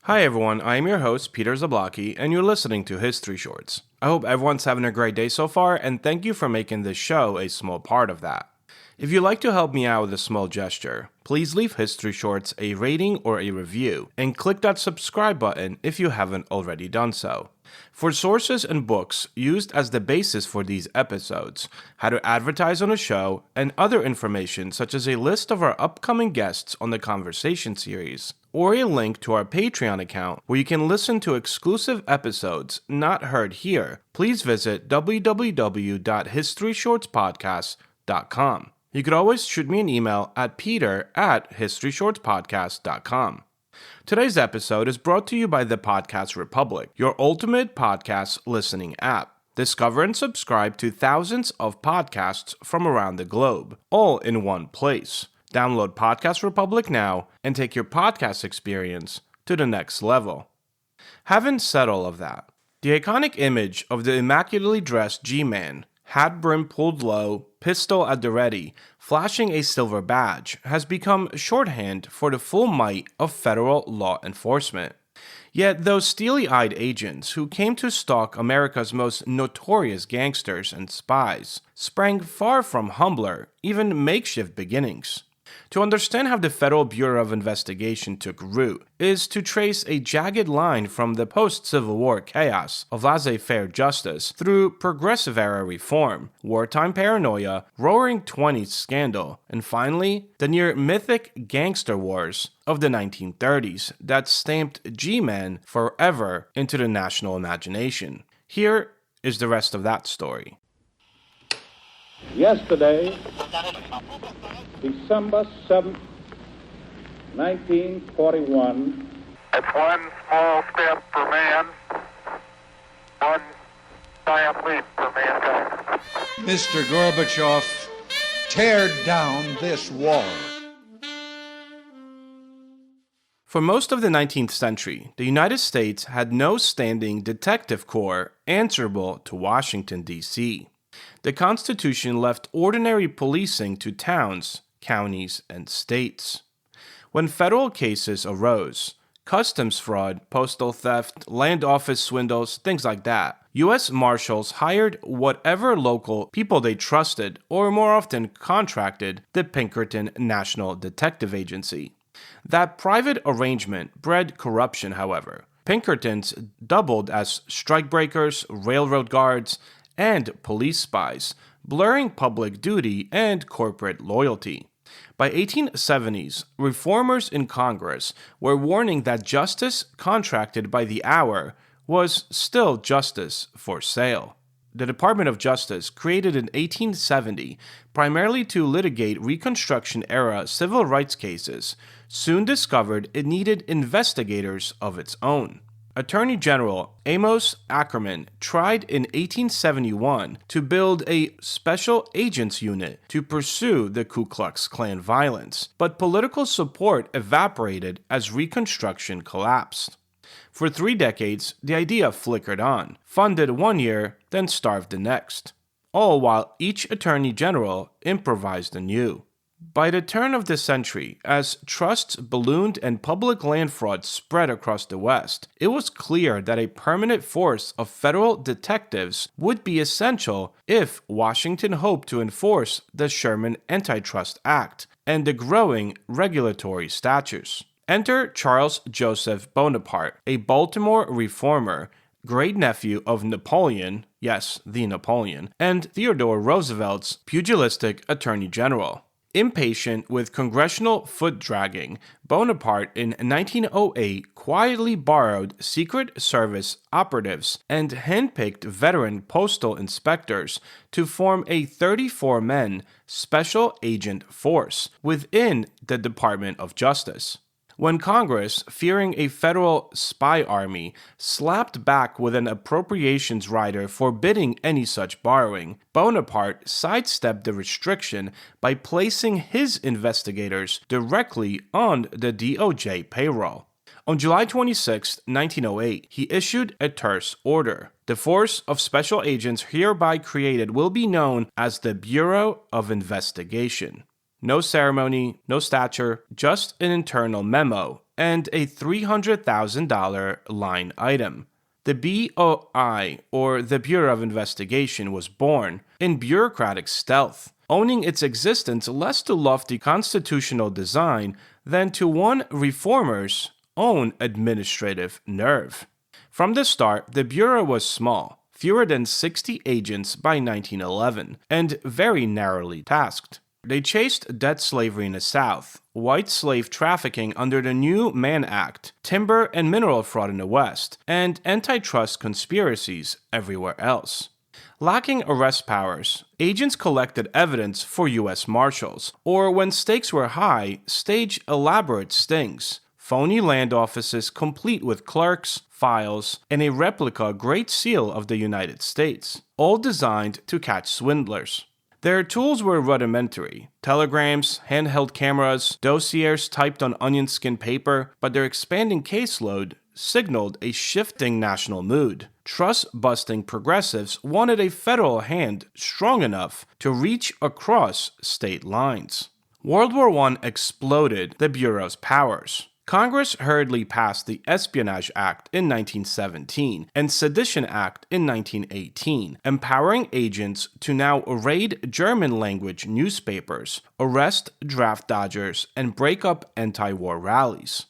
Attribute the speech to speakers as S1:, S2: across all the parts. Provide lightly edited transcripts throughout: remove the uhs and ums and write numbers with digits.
S1: Hi everyone, I am your host, Peter Zablocki, and you're listening to History Shorts. I hope everyone's having a great day so far, and thank you for making this show a small part of that. If you'd like to help me out with a small gesture, please leave History Shorts a rating or a review, and click that subscribe button if you haven't already done so. For sources and books used as the basis for these episodes, how to advertise on a show, and other information such as a list of our upcoming guests on the Conversation series, or a link to our Patreon account where you can listen to exclusive episodes not heard here, please visit www.historyshortspodcast.com. You could always shoot me an email at peter@historyshortspodcast.com. Today's episode is brought to you by the Podcast Republic, your ultimate podcast listening app. Discover and subscribe to thousands of podcasts from around the globe, all in one place. Download Podcast Republic now and take your podcast experience to the next level. Having said all of that, the iconic image of the immaculately dressed G-Man, hat brim pulled low, pistol at the ready, flashing a silver badge, has become shorthand for the full might of federal law enforcement. Yet those steely-eyed agents who came to stalk America's most notorious gangsters and spies sprang far from humbler, even makeshift beginnings. To understand how the Federal Bureau of Investigation took root is to trace a jagged line from the post-Civil War chaos of laissez-faire justice through progressive-era reform, wartime paranoia, roaring 20s scandal, and finally, the near-mythic gangster wars of the 1930s that stamped G-Men forever into the national imagination. Here is the rest of that story.
S2: Yesterday, December 7th, 1941.
S3: It's one small step for man, one giant leap for mankind.
S4: Mr. Gorbachev, tear down this wall.
S1: For most of the 19th century, the United States had no standing detective corps answerable to Washington, D.C. The Constitution left ordinary policing to towns, counties, and states. When federal cases arose, customs fraud, postal theft, land office swindles, things like that, U.S. Marshals hired whatever local people they trusted, or more often contracted, the Pinkerton National Detective Agency. That private arrangement bred corruption, however. Pinkertons doubled as strikebreakers, railroad guards, and police spies, blurring public duty and corporate loyalty. By 1870s, reformers in Congress were warning that justice contracted by the hour was still justice for sale. The Department of Justice, created in 1870 primarily to litigate Reconstruction-era civil rights cases, soon discovered it needed investigators of its own. Attorney General Amos Ackerman tried in 1871 to build a special agents unit to pursue the Ku Klux Klan violence, but political support evaporated as Reconstruction collapsed. For 3 decades, the idea flickered on, funded one year, then starved the next, all while each Attorney General improvised anew. By the turn of the century, as trusts ballooned and public land fraud spread across the West, it was clear that a permanent force of federal detectives would be essential if Washington hoped to enforce the Sherman Antitrust Act and the growing regulatory statutes. Enter Charles Joseph Bonaparte, a Baltimore reformer, great-nephew of Napoleon, yes, the Napoleon, and Theodore Roosevelt's pugilistic Attorney General. Impatient with congressional foot-dragging, Bonaparte in 1908 quietly borrowed Secret Service operatives and handpicked veteran postal inspectors to form a 34-man special agent force within the Department of Justice. When Congress, fearing a federal spy army, slapped back with an appropriations rider forbidding any such borrowing, Bonaparte sidestepped the restriction by placing his investigators directly on the DOJ payroll. On July 26, 1908, he issued a terse order. The force of special agents hereby created will be known as the Bureau of Investigation. No ceremony, no stature, just an internal memo, and a $300,000 line item. The BOI, or the Bureau of Investigation, was born in bureaucratic stealth, owning its existence less to lofty constitutional design than to one reformer's own administrative nerve. From the start, the Bureau was small, fewer than 60 agents by 1911, and very narrowly tasked. They chased debt slavery in the South, white slave trafficking under the New Mann Act, timber and mineral fraud in the West, and antitrust conspiracies everywhere else. Lacking arrest powers, agents collected evidence for U.S. Marshals, or when stakes were high, staged elaborate stings, phony land offices complete with clerks, files, and a replica Great Seal of the United States, all designed to catch swindlers. Their tools were rudimentary: telegrams, handheld cameras, dossiers typed on onion skin paper, but their expanding caseload signaled a shifting national mood. Trust-busting progressives wanted a federal hand strong enough to reach across state lines. World War I exploded the Bureau's powers. Congress hurriedly passed the Espionage Act in 1917 and Sedition Act in 1918, empowering agents to now raid German-language newspapers, arrest draft dodgers, and break up anti-war rallies.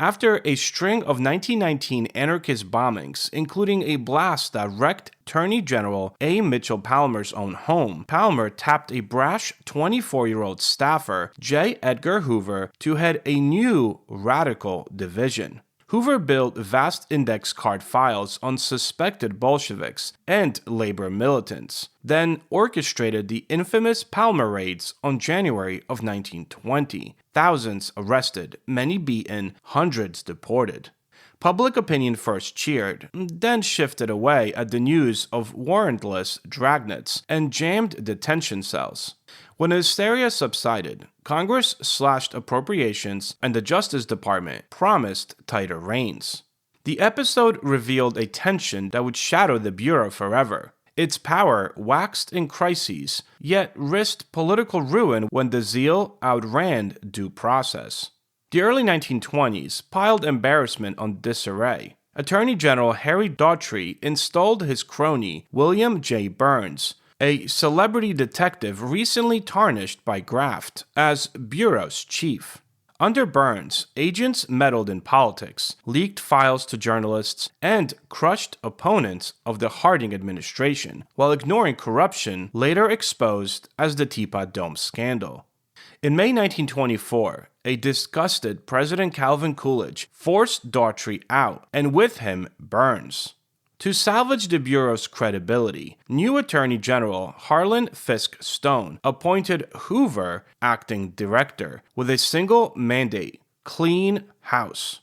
S1: After a string of 1919 anarchist bombings, including a blast that wrecked Attorney General A. Mitchell Palmer's own home, Palmer tapped a brash 24-year-old staffer, J. Edgar Hoover, to head a new radical division. Hoover built vast index card files on suspected Bolsheviks and labor militants, then orchestrated the infamous Palmer raids on January of 1920. Thousands arrested, many beaten, hundreds deported. Public opinion first cheered, then shifted away at the news of warrantless dragnets and jammed detention cells. When the hysteria subsided, Congress slashed appropriations and the Justice Department promised tighter reins. The episode revealed a tension that would shadow the Bureau forever. Its power waxed in crises, yet risked political ruin when the zeal outran due process. The early 1920s piled embarrassment on disarray. Attorney General Harry Daughtry installed his crony William J. Burns, a celebrity detective recently tarnished by graft, as Bureau's chief. Under Burns, agents meddled in politics, leaked files to journalists, and crushed opponents of the Harding administration, while ignoring corruption later exposed as the Teapot Dome scandal. In May 1924, a disgusted President Calvin Coolidge forced Daughtry out, and with him, Burns. To salvage the Bureau's credibility, new Attorney General Harlan Fiske Stone appointed Hoover acting director with a single mandate: clean house.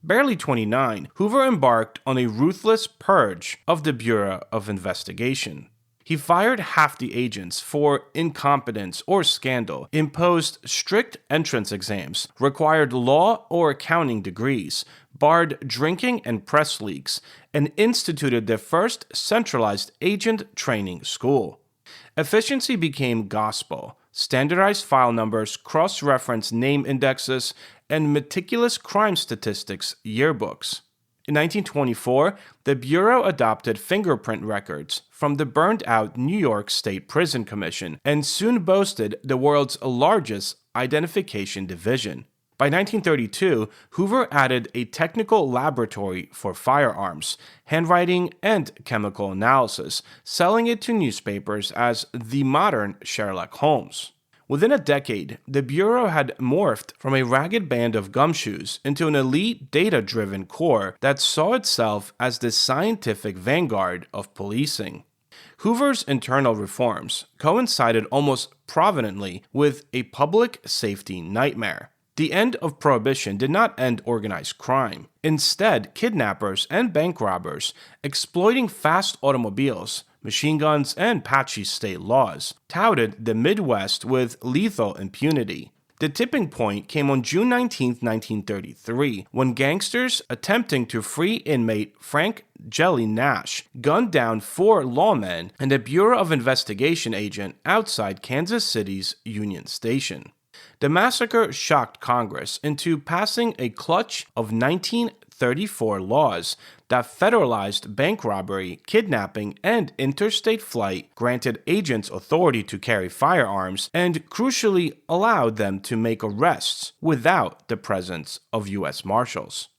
S1: Barely 29, Hoover embarked on a ruthless purge of the Bureau of Investigation. He fired half the agents for incompetence or scandal, imposed strict entrance exams, required law or accounting degrees, barred drinking and press leaks, and instituted the first centralized agent training school. Efficiency became gospel. Standardized file numbers, cross-reference name indexes, and meticulous crime statistics yearbooks. In 1924, the Bureau adopted fingerprint records from the burned-out New York State Prison Commission and soon boasted the world's largest identification division. By 1932, Hoover added a technical laboratory for firearms, handwriting, and chemical analysis, selling it to newspapers as the modern Sherlock Holmes. Within a decade, the Bureau had morphed from a ragged band of gumshoes into an elite data-driven corps that saw itself as the scientific vanguard of policing. Hoover's internal reforms coincided almost providently with a public safety nightmare. The end of Prohibition did not end organized crime. Instead, kidnappers and bank robbers, exploiting fast automobiles, machine guns, and patchy state laws, touted the Midwest with lethal impunity. The tipping point came on June 19, 1933, when gangsters attempting to free inmate Frank Jelly Nash gunned down 4 lawmen and a Bureau of Investigation agent outside Kansas City's Union Station. The massacre shocked Congress into passing a clutch of 1934 laws that federalized bank robbery, kidnapping, and interstate flight, granted agents authority to carry firearms, and crucially allowed them to make arrests without the presence of U.S. Marshals.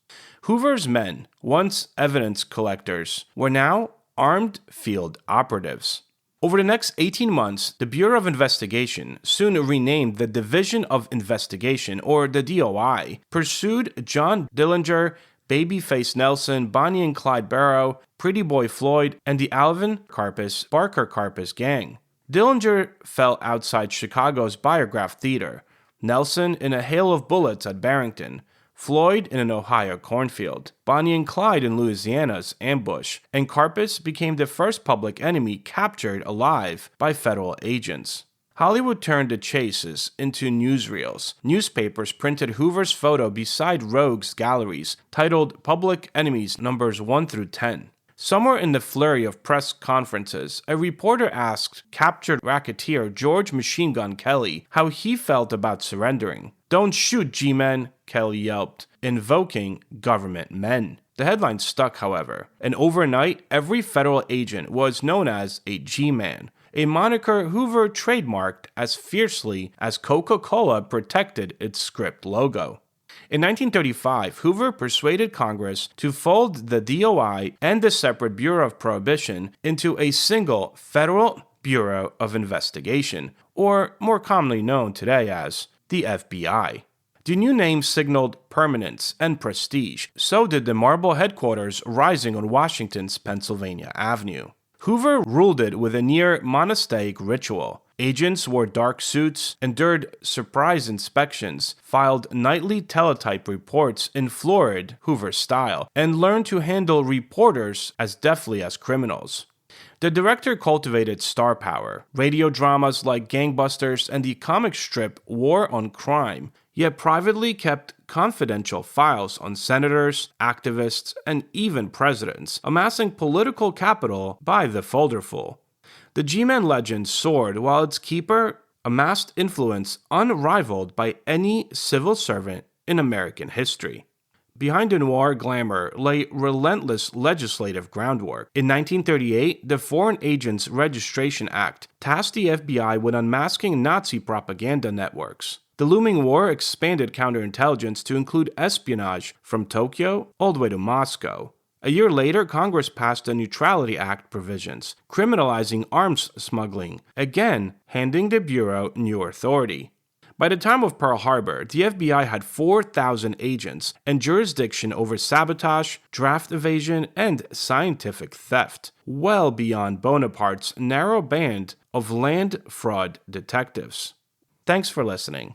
S1: Hoover's men, once evidence collectors, were now armed field operatives. Over the next 18 months, the Bureau of Investigation, soon renamed the Division of Investigation, or the DOI, pursued John Dillinger, Babyface Nelson, Bonnie and Clyde Barrow, Pretty Boy Floyd, and the Alvin Karpis Barker Karpis gang. Dillinger fell outside Chicago's Biograph Theater, Nelson in a hail of bullets at Barrington, Floyd in an Ohio cornfield, Bonnie and Clyde in Louisiana's ambush, and Karpis became the first public enemy captured alive by federal agents. Hollywood turned the chases into newsreels. Newspapers printed Hoover's photo beside rogues' galleries, titled Public Enemies numbers 1 through 10. Somewhere in the flurry of press conferences, a reporter asked captured racketeer George Machine Gun Kelly how he felt about surrendering. "Don't shoot, G-men," Kelly yelped, invoking government men. The headline stuck, however, and overnight, every federal agent was known as a G-man, a moniker Hoover trademarked as fiercely as Coca-Cola protected its script logo. In 1935, Hoover persuaded Congress to fold the DOI and the separate Bureau of Prohibition into a single Federal Bureau of Investigation, or more commonly known today as the FBI. The new name signaled permanence and prestige. So did the marble headquarters rising on Washington's Pennsylvania Avenue. Hoover ruled it with a near monastic ritual. Agents wore dark suits, endured surprise inspections, filed nightly teletype reports in florid Hoover style, and learned to handle reporters as deftly as criminals. The director cultivated star power, radio dramas like Gangbusters and the comic strip War on Crime, yet privately kept confidential files on senators, activists, and even presidents, amassing political capital by the folderful. The G-Man legend soared while its keeper amassed influence unrivaled by any civil servant in American history. Behind the noir glamour lay relentless legislative groundwork. In 1938, the Foreign Agents Registration Act tasked the FBI with unmasking Nazi propaganda networks. The looming war expanded counterintelligence to include espionage from Tokyo all the way to Moscow. A year later, Congress passed the Neutrality Act provisions, criminalizing arms smuggling, again handing the Bureau new authority. By the time of Pearl Harbor, the FBI had 4,000 agents and jurisdiction over sabotage, draft evasion, and scientific theft, well beyond Bonaparte's narrow band of land fraud detectives. Thanks for listening.